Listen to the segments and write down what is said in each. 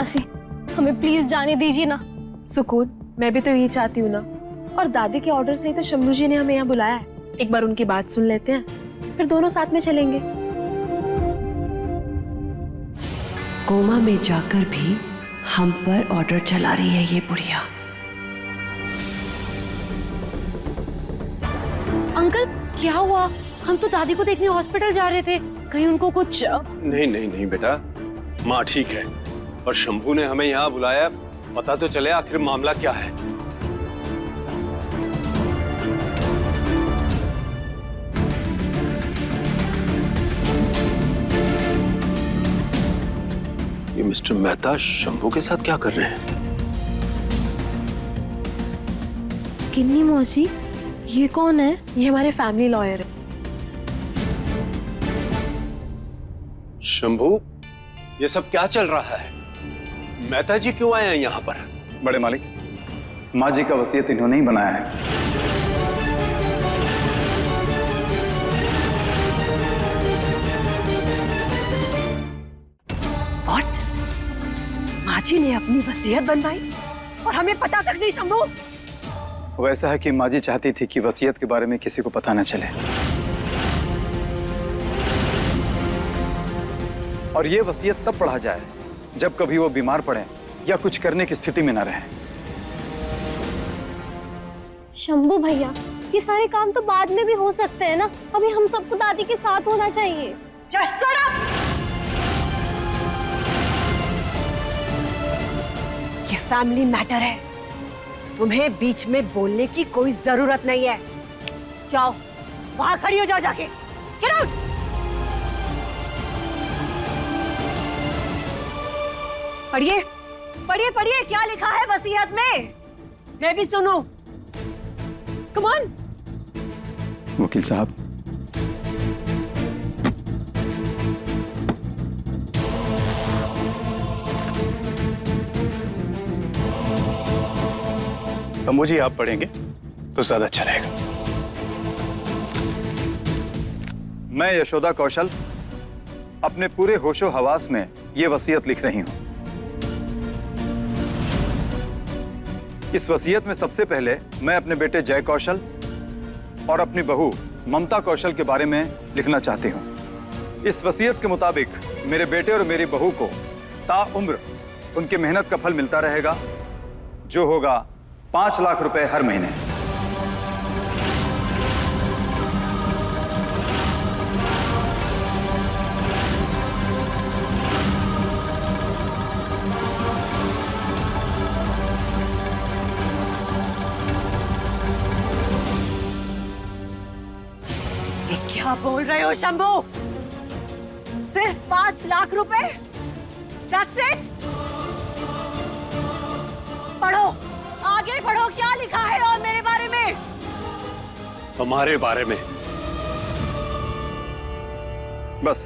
मासी, हमें प्लीज जाने दीजिए ना। सुकून, मैं भी तो यही चाहती हूँ ना। और दादी के ऑर्डर से ही तो शंभू जी ने हमें यहाँ बुलाया है। एक बार उनकी बात सुन लेते हैं, फिर दोनों साथ में चलेंगे। कोमा में जाकर भी हम पर ऑर्डर चला रही है ये बुढ़िया। अंकल क्या हुआ? हम तो दादी को देखने हॉस्पिटल जा रहे थे, कहीं उनको कुछ। नहीं नहीं नहीं बेटा, माँ ठीक है। और शंभू ने हमें यहाँ बुलाया, पता तो चले आखिर मामला क्या है। ये मिस्टर मेहता शंभू के साथ क्या कर रहे हैं? किन्नी मौसी, ये कौन है? ये हमारे फैमिली लॉयर है। शंभू, ये सब क्या चल रहा है? मेहता जी क्यों आए हैं यहाँ पर? बड़े मालिक, माँ जी का वसीयत इन्होंने ही बनाया है। व्हाट? माँ जी ने अपनी वसीयत बनवाई और हमें पता तक नहीं शंभू? वो ऐसा है कि माँ जी चाहती थी कि वसीयत के बारे में किसी को पता न चले, और ये वसीयत तब पढ़ा जाए जब कभी वो बीमार पड़े या कुछ करने की स्थिति में न रहे। शंभू भैया, ये सारे काम तो बाद में भी हो सकते हैं ना, अभी हम सबको दादी के साथ होना चाहिए। Just shut up! ये फैमिली मैटर है, तुम्हें बीच में बोलने की कोई जरूरत नहीं है। जाओ, वहां खड़ी हो जाओ जाके। Get out! पढ़िए, पढ़िए, पढ़िए, क्या लिखा है वसीयत में? मैं भी सुनूं। Come on! वकील साहब, शंभू जी आप पढ़ेंगे तो ज्यादा अच्छा रहेगा। मैं यशोदा कौशल अपने पूरे होशो हवास में ये वसीयत लिख रही हूं। इस वसीयत में सबसे पहले मैं अपने बेटे जय कौशल और अपनी बहू ममता कौशल के बारे में लिखना चाहती हूं। इस वसीयत के मुताबिक मेरे बेटे और मेरी बहू को ताउम्र उनके मेहनत का फल मिलता रहेगा, जो होगा 5 लाख रुपए हर महीने। ये क्या बोल रहे हो शंभू? सिर्फ 5 लाख रुपए? That's it? पढ़ो, आगे पढ़ो, क्या लिखा है और मेरे बारे में? हमारे बारे में? बस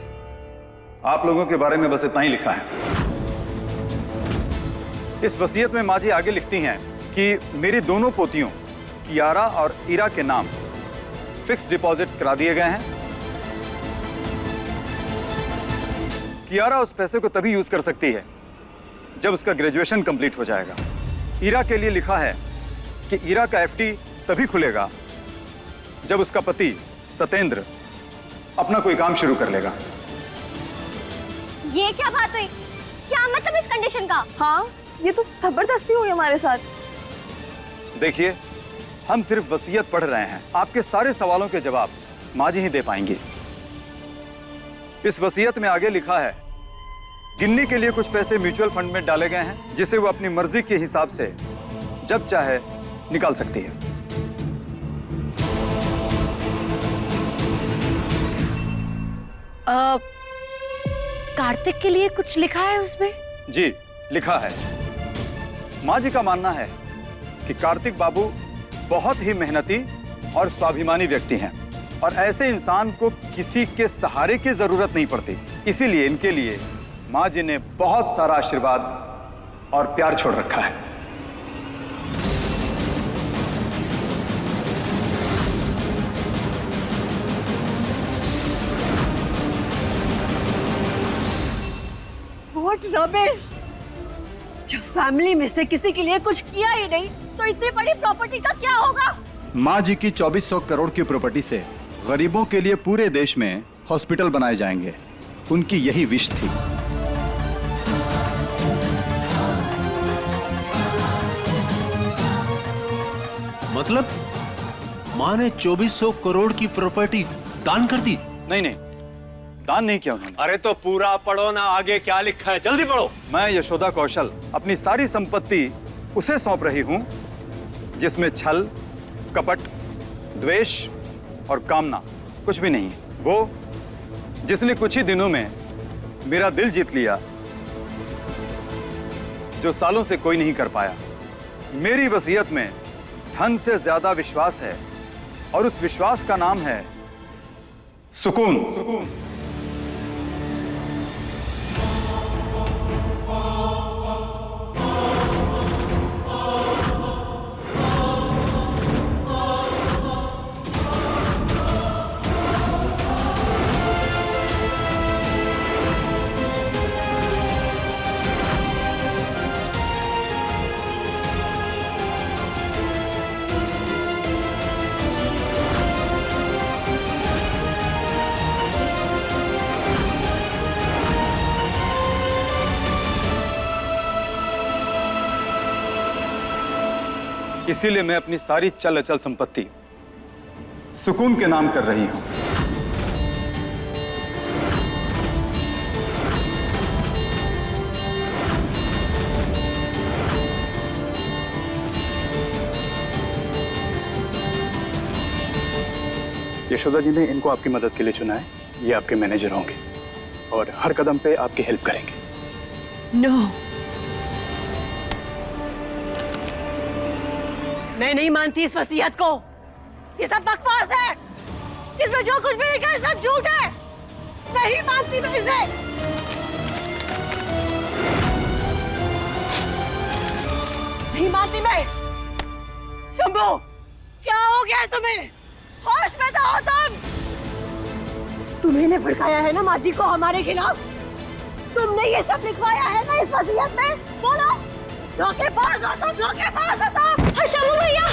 आप लोगों के बारे में बस इतना ही लिखा है। इस वसीयत में माँ जी आगे लिखती हैं कि मेरी दोनों पोतियों कियारा और इरा के नाम फिक्स डिपॉजिट्स करा दिए गए हैं। कियारा उस पैसे को तभी यूज कर सकती है जब उसका ग्रेजुएशन कंप्लीट हो जाएगा। इरा के लिए लिखा है कि इरा का एफडी तभी खुलेगा जब उसका पति सतेंद्र अपना कोई काम शुरू कर लेगा। ये क्या बात हुई? क्या मतलब इस कंडीशन का? हाँ, ये तो जबरदस्ती हुई हमारे साथ। देखिए, हम सिर्फ वसीयत पढ़ रहे हैं, आपके सारे सवालों के जवाब माँ जी ही दे पाएंगी। इस वसीयत में आगे लिखा है, गिन्नी के लिए कुछ पैसे म्यूचुअल फंड में डाले गए हैं, जिसे वो अपनी मर्जी के हिसाब से जब चाहे निकाल सकती है। कार्तिक के लिए कुछ लिखा है उसमें? जी, लिखा है। माँ जी का मानना है कि कार्तिक बाबू बहुत ही मेहनती और स्वाभिमानी व्यक्ति हैं और ऐसे इंसान को किसी के सहारे की जरूरत नहीं पड़ती। इसीलिए इनके लिए माँ जी ने बहुत सारा आशीर्वाद और प्यार छोड़ रखा है। What rubbish! जब फैमिली में से किसी के लिए कुछ किया ही नहीं तो इतनी बड़ी प्रॉपर्टी का क्या होगा? माँ जी की 2400 करोड़ की प्रॉपर्टी से गरीबों के लिए पूरे देश में हॉस्पिटल बनाए जाएंगे। उनकी यही विश थी। मतलब माँ ने 2400 करोड़ की प्रॉपर्टी दान कर दी? नहीं नहीं, दान नहीं किया उन्होंने। अरे तो पूरा पढ़ो ना, आगे क्या लिखा है, जल्दी पढ़ो। मैं यशोदा कौशल अपनी सारी संपत्ति उसे सौंप रही हूं जिसमें छल, कपट, द्वेष और कामना कुछ भी नहीं है। वो जिसने कुछ ही दिनों में मेरा दिल जीत लिया, जो सालों से कोई नहीं कर पाया। मेरी वसीयत में धन से ज्यादा विश्वास है और उस विश्वास का नाम है सुकून। इसीलिए मैं अपनी सारी चल अचल संपत्ति सुकून के नाम कर रही हूं। यशोदा जी ने इनको आपकी मदद के लिए चुना है। ये आपके मैनेजर होंगे और हर कदम पे आपकी हेल्प करेंगे। नो, मैं नहीं मानती इस वसीयत को। ये सब बकवास है। इसमें जो कुछ भी लिखा है सब झूठ है। नहीं मानती मैं इसे। नहीं मानती मैं। शंभू, क्या हो गया है तुम्हें? होश में तो हो तुम। तुम्हें ने भड़काया है ना माँ जी को हमारे खिलाफ। तुमने ये सब लिखवाया है ना इस वसीयत में। बोलो, धोखेबाज हो तुम, धोखेबाज हो तुम। शंभू भैया,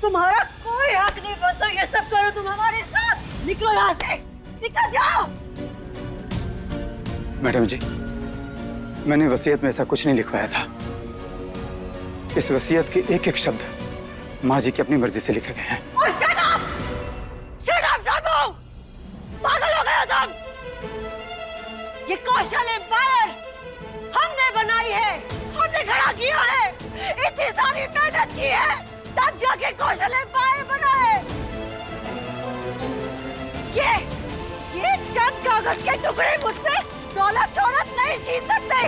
तुम्हारा कोई हक नहीं बनता ये सब करो तुम हमारे साथ। निकलो यहाँ से, निकल जाओ। मैडम जी, मैंने वसीयत में ऐसा कुछ नहीं लिखवाया था। इस वसीयत के एक एक शब्द माँ जी की अपनी मर्जी से लिखे गए हैं। और शट अप शंभू, पागल हो गए हो तुम। ये कौशल एम्पायर हमने बनाई है, हमने खड़ा किया है। इतनी सारी मेहनत की है तब जाके कौशल एम्पायर बना है। ये चंद कागज के टुकड़े मुझसे दौलत शोहरत नहीं छीन सकते।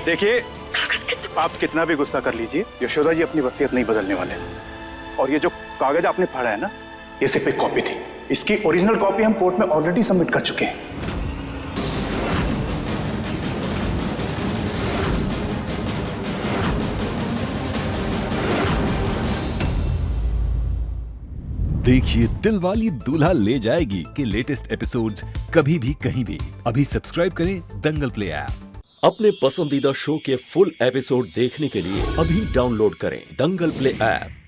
देखिए, आप कितना भी गुस्सा कर लीजिए, यशोदा जी अपनी वसीयत नहीं बदलने वाले। और ये जो कागज आपने पढ़ा है ना, ये सिर्फ एक कॉपी थी। इसकी ओरिजिनल कॉपी हम कोर्ट में ऑलरेडी सबमिट कर चुके हैं। देखिए दिलवाली दूल्हा ले जाएगी के लेटेस्ट एपिसोड्स कभी भी कहीं भी। अभी सब्सक्राइब करें दंगल प्ले ऐप। अपने पसंदीदा शो के फुल एपिसोड देखने के लिए अभी डाउनलोड करें दंगल प्ले ऐप।